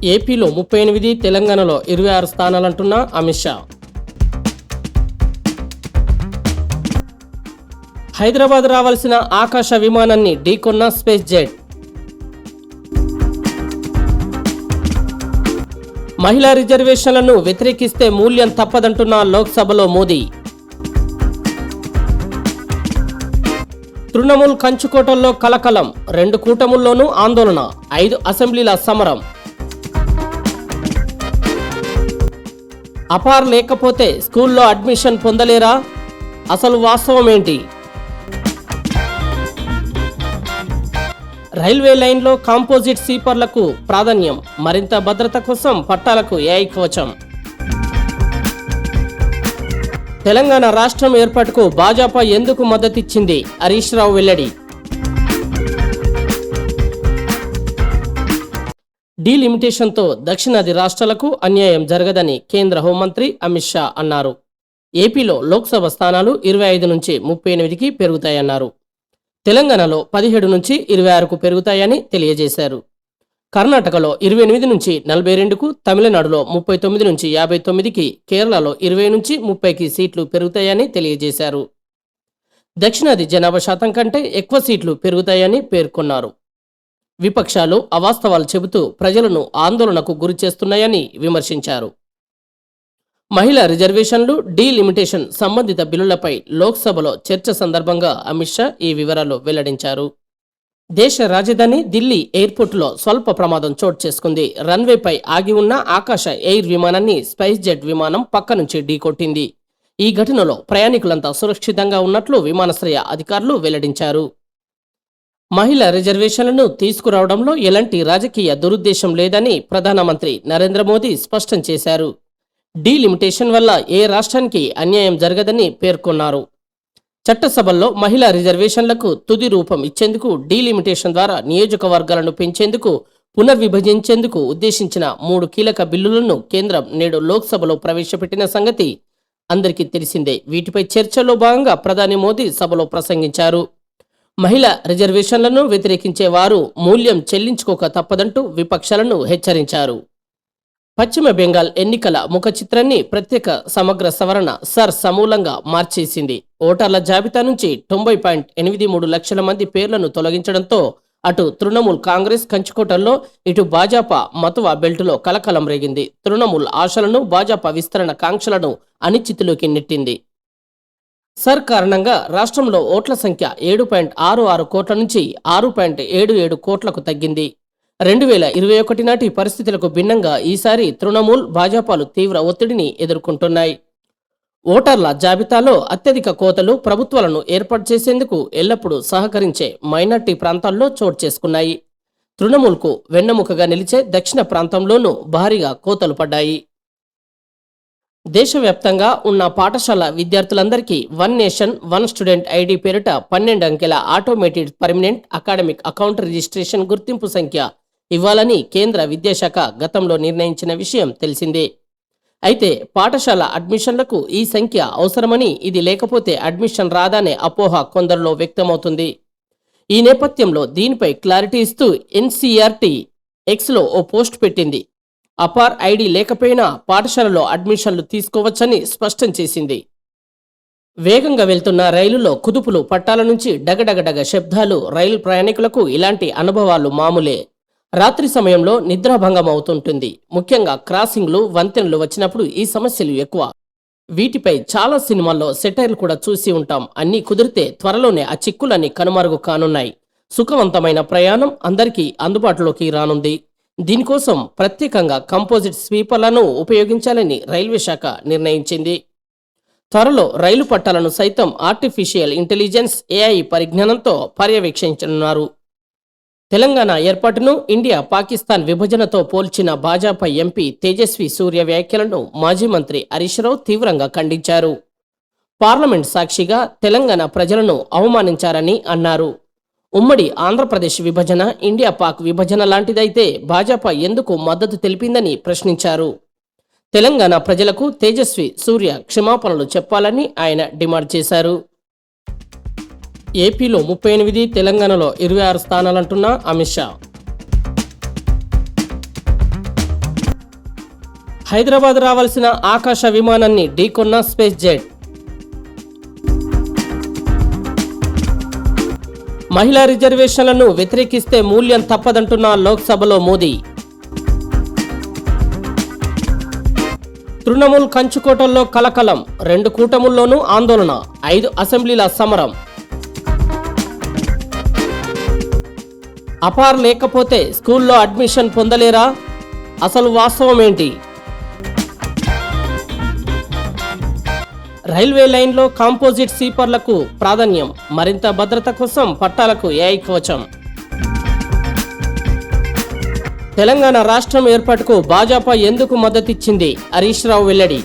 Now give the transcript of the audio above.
ఏపీలో 38, తెలంగాణలో 26 స్థానాలంటున్న అమిత్ షా. హైదరాబాద్ రావాల్సిన ఆకాశ విమానాన్ని ఢీకొన్న స్పేస్ జెట్. మహిళా రిజర్వేషన్లను వ్యతిరేకిస్తే మూల్యం తప్పదంటున్న లోక్సభలో మోదీ. తృణమూల్ కంచుకోటల్లో కలకలం, 2 కూటముల్లోనూ ఆందోళన, 5 అసెంబ్లీల సమరం. అపార్ లేకపోతే స్కూల్లో అడ్మిషన్ పొందలేరా? అసలు వాస్తవం ఏంటి? రైల్వే లైన్లో కాంపోజిట్ స్లీపర్లకు ప్రాధాన్యం, మరింత భద్రత కోసం పట్టాలకు ఏఐ కవచం. తెలంగాణ రాష్ట్రం ఏర్పాటుకు భాజపా ఎందుకు మద్దతిచ్చింది? హరీష్ రావు వెల్లడి. డీలిమిటేషన్తో దక్షిణాది రాష్ట్రాలకు అన్యాయం జరగదని కేంద్ర హోంమంత్రి అమిత్ షా అన్నారు. ఏపీలో లోక్సభ స్థానాలు 25 నుంచి 38కి పెరుగుతాయన్నారు. తెలంగాణలో 17 నుంచి 26కు పెరుగుతాయని తెలియజేశారు. కర్ణాటకలో 28 నుంచి 42కు, తమిళనాడులో 39 నుంచి 59కి, కేరళలో 20 నుంచి 30కి సీట్లు పెరుగుతాయని తెలియజేశారు. దక్షిణాది జనాభా శాతం కంటే ఎక్కువ సీట్లు పెరుగుతాయని పేర్కొన్నారు. విపక్షాలు అవాస్తవాలు చెబుతూ ప్రజలను ఆందోళనకు గురి చేస్తున్నాయని విమర్శించారు. మహిళా రిజర్వేషన్లు, డీలిమిటేషన్ సంబంధిత బిల్లులపై లోక్సభలో చర్చ సందర్భంగా అమిత్ షా ఈ వివరాలు వెల్లడించారు. దేశ రాజధాని ఢిల్లీ ఎయిర్పోర్టులో స్వల్ప ప్రమాదం చోటు చేసుకుంది. రన్వేపై ఆగి ఉన్న ఆకాశ ఎయిర్ విమానాన్ని స్పైస్ జెట్ విమానం పక్క నుంచి ఢీకొట్టింది. ఈ ఘటనలో ప్రయాణికులంతా సురక్షితంగా ఉన్నట్లు విమానాశ్రయ అధికారులు వెల్లడించారు. మహిళా రిజర్వేషన్లను తీసుకురావడంలో ఎలాంటి రాజకీయ దురుద్దేశం లేదని ప్రధానమంత్రి నరేంద్ర మోదీ స్పష్టం చేశారు. డీలిమిటేషన్ వల్ల ఏ రాష్ట్రానికి అన్యాయం జరగదని పేర్కొన్నారు. చట్టసభల్లో మహిళా రిజర్వేషన్లకు తుది రూపం ఇచ్చేందుకు, డీలిమిటేషన్ ద్వారా నియోజకవర్గాలను పెంచేందుకు, పునర్విభజించేందుకు ఉద్దేశించిన 3 కీలక బిల్లులను కేంద్రం నేడు లోక్సభలో ప్రవేశపెట్టిన సంగతి అందరికీ తెలిసిందే. వీటిపై చర్చలో భాగంగా ప్రధాని మోదీ సభలో ప్రసంగించారు. మహిళా రిజర్వేషన్లను వ్యతిరేకించే వారు మూల్యం చెల్లించుకోక తప్పదంటూ విపక్షాలను హెచ్చరించారు. పశ్చిమ బెంగాల్ ఎన్నికల ముఖ చిత్రాన్ని ప్రత్యేక సమగ్ర సవరణ సమూలంగా మార్చేసింది. ఓటర్ల జాబితా నుంచి 90.83 లక్షల మంది పేర్లను తొలగించడంతో అటు తృణమూల్ కాంగ్రెస్ కంచుకోటల్లో, ఇటు భాజపా మతువా బెల్టులో కలకలం రేగింది. తృణమూల్ ఆశలను, భాజపా విస్తరణ కాంక్షలను అనిశ్చితిలోకి నెట్టింది. కారణంగా రాష్ట్రంలో ఓట్ల సంఖ్య 7.66 కోట్ల నుంచి 6.77 కోట్లకు తగ్గింది. 2021 నాటి పరిస్థితులకు భిన్నంగా ఈసారి తృణమూల్, భాజపాలు తీవ్ర ఒత్తిడిని ఎదుర్కొంటున్నాయి. ఓటర్ల జాబితాలో అత్యధిక కోతలు ప్రభుత్వాలను ఏర్పాటు చేసేందుకు ఎల్లప్పుడూ సహకరించే మైనార్టీ ప్రాంతాల్లో చోటు చేసుకున్నాయి. తృణమూల్కు వెన్నెముకగా నిలిచే దక్షిణ ప్రాంతంలోనూ భారీగా కోతలు పడ్డాయి. దేశవ్యాప్తంగా ఉన్న పాఠశాల విద్యార్థులందరికీ 1 నేషన్ 1 స్టూడెంట్ ఐడి పేరిట 12 అంకెల automated permanent academic account registration గుర్తింపు సంఖ్య ఇవ్వాలని కేంద్ర విద్యాశాఖ గతంలో నిర్ణయించిన విషయం తెలిసిందే. అయితే పాఠశాల అడ్మిషన్లకు ఈ సంఖ్య అవసరమని, ఇది లేకపోతే అడ్మిషన్ రాదనే అపోహ కొందరిలో వ్యక్తమవుతుంది. ఈ నేపథ్యంలో దీనిపై క్లారిటీ ఇస్తూ ఎన్సీఈఆర్టీ ఎక్స్లో ఓ పోస్ట్ పెట్టింది. అపార్ ఐడి లేకపోయినా పాఠశాలలో అడ్మిషన్లు తీసుకోవచ్చని స్పష్టం చేసింది. వేగంగా వెళ్తున్న రైలులో కుదుపులు, పట్టాల నుంచి డగడగడగ శబ్దాలు, రైలు ప్రయాణికులకు ఇలాంటి అనుభవాలు మామూలే. రాత్రి సమయంలో నిద్రాభంగం అవుతుంటుంది. ముఖ్యంగా క్రాసింగ్లు, వంతెనలు వచ్చినప్పుడు ఈ సమస్యలు ఎక్కువ. వీటిపై చాలా సినిమాల్లో సెటైర్లు కూడా చూసి ఉంటాం. అన్నీ కుదిరితే త్వరలోనే ఆ చిక్కులన్నీ కనుమరుగు కానున్నాయి. సుఖవంతమైన ప్రయాణం అందరికీ అందుబాటులోకి రానుంది. దీనికోసం ప్రత్యేకంగా కంపోజిట్ స్వీపర్లను ఉపయోగించాలని రైల్వే శాఖ నిర్ణయించింది. త్వరలో రైలు పట్టాలను సైతం ఆర్టిఫిషియల్ ఇంటెలిజెన్స్ ఏఐ పరిజ్ఞానంతో పర్యవేక్షించనున్నారు. తెలంగాణ ఏర్పాటును ఇండియా పాకిస్తాన్ విభజనతో పోల్చిన భాజపా ఎంపీ తేజస్వి సూర్య వ్యాఖ్యలను మాజీ మంత్రి హరీష్ రావు తీవ్రంగా ఖండించారు. పార్లమెంట్ సాక్షిగా తెలంగాణ ప్రజలను అవమానించారని అన్నారు. ఉమ్మడి ఆంధ్రప్రదేశ్ విభజన ఇండియా పాక్ విభజన లాంటిదైతే భాజపా ఎందుకు మద్దతు తెలిపిందని ప్రశ్నించారు. తెలంగాణ ప్రజలకు తేజస్వి సూర్య క్షమాపణలు చెప్పాలని ఆయన డిమాండ్ చేశారు. ఏపీలో 38, తెలంగాణలో 26 స్థానాలంటున్న అమిత్ షా. హైదరాబాద్ రావాల్సిన ఆకాశ విమానాన్ని ఢీకొన్న స్పేస్ జెట్. మహిళా రిజర్వేషన్లను వ్యతిరేకిస్తే మూల్యం తప్పదంటున్న లోక్సభలో మోదీ. తృణమూల్ కంచుకోటల్లో కలకలం, 2 కూటముల్లోనూ ఆందోళన, 5 అసెంబ్లీల సమరం. అపార్ లేకపోతే స్కూల్లో అడ్మిషన్ పొందలేరా? అసలు వాస్తవం ఏంటి? రైల్వే లైన్లో కాంపోజిట్ స్లీపర్లకు ప్రాధాన్యం, మరింత భద్రత కోసం పట్టాలకు ఏఐ కవచం. తెలంగాణ రాష్ట్రం ఏర్పాటుకు భాజపా ఎందుకు మద్దతిచ్చింది? హరీష్ రావు వెల్లడి.